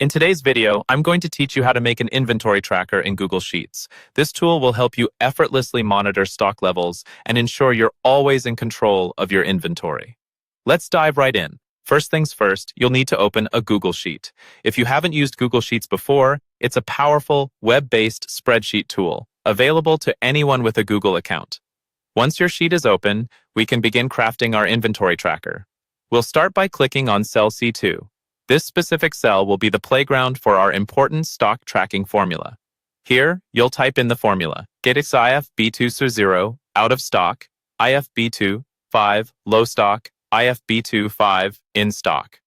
In today's video, I'm going to teach you how to make an inventory tracker in Google Sheets. This tool will help you effortlessly monitor stock levels and ensure you're always in control of your inventory. Let's dive right in. First things first, you'll need to open a Google Sheet. If you haven't used Google Sheets before, it's a powerful, web-based spreadsheet tool available to anyone with a Google account. Once your sheet is open, we can begin crafting our inventory tracker. We'll start by clicking on cell C2. This specific cell will be the playground for our important stock tracking formula. Here, you'll type in the formula. Get IFB2 0, out of stock, IFB2 5, low stock, IFB2 5, in stock.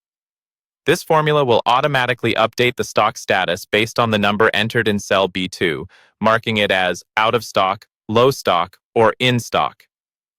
This formula will automatically update the stock status based on the number entered in cell B2, marking it as out of stock, low stock, or in stock.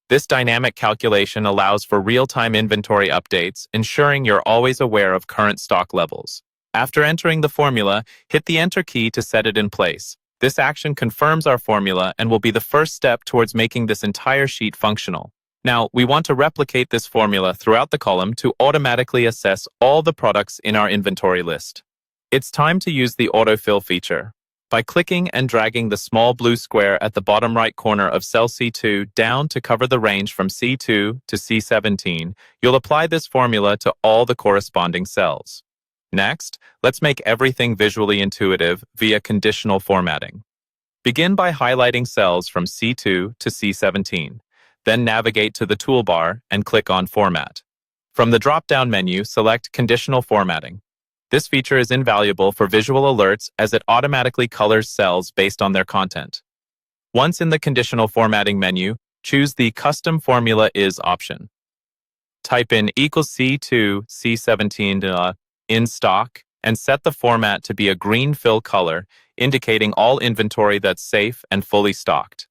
This dynamic calculation allows for real-time inventory updates, ensuring you're always aware of current stock levels. After entering the formula, hit the Enter key to set it in place. This action confirms our formula and will be the first step towards making this entire sheet functional. Now, we want to replicate this formula throughout the column to automatically assess all the products in our inventory list. It's time to use the autofill feature. By clicking and dragging the small blue square at the bottom right corner of cell C2 down to cover the range from C2 to C17, you'll apply this formula to all the corresponding cells. Next, let's make everything visually intuitive via conditional formatting. Begin by highlighting cells from C2 to C17. Then navigate to the toolbar and click on Format. From the drop-down menu, select Conditional Formatting. This feature is invaluable for visual alerts as it automatically colors cells based on their content. Once in the conditional formatting menu, choose the Custom Formula Is option. Type in =C2 C17 in stock and set the format to be a green fill color, indicating all inventory that's safe and fully stocked.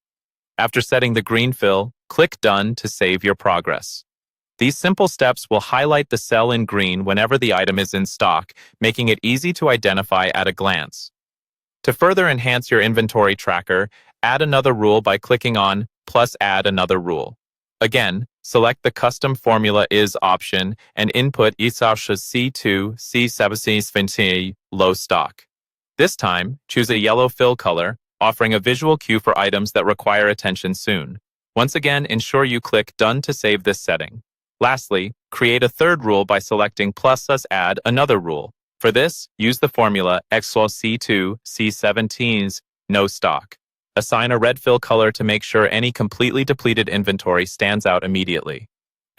After setting the green fill, click Done to save your progress. These simple steps will highlight the cell in green whenever the item is in stock, making it easy to identify at a glance. To further enhance your inventory tracker, add another rule by clicking on plus add another rule. Again, select the Custom Formula Is option and input C2 C17 low stock. This time, choose a yellow fill color, offering a visual cue for items that require attention soon. Once again, ensure you click Done to save this setting. Lastly, create a third rule by selecting plus add another rule. For this, use the formula C2 C17's no stock. Assign a red fill color to make sure any completely depleted inventory stands out immediately.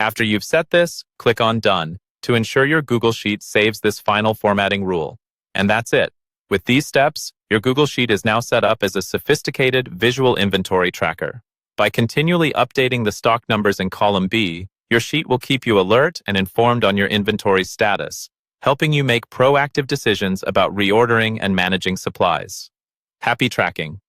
After you've set this, click on Done to ensure your Google Sheet saves this final formatting rule. And that's it. With these steps, your Google Sheet is now set up as a sophisticated visual inventory tracker. By continually updating the stock numbers in column B, your sheet will keep you alert and informed on your inventory status, helping you make proactive decisions about reordering and managing supplies. Happy tracking!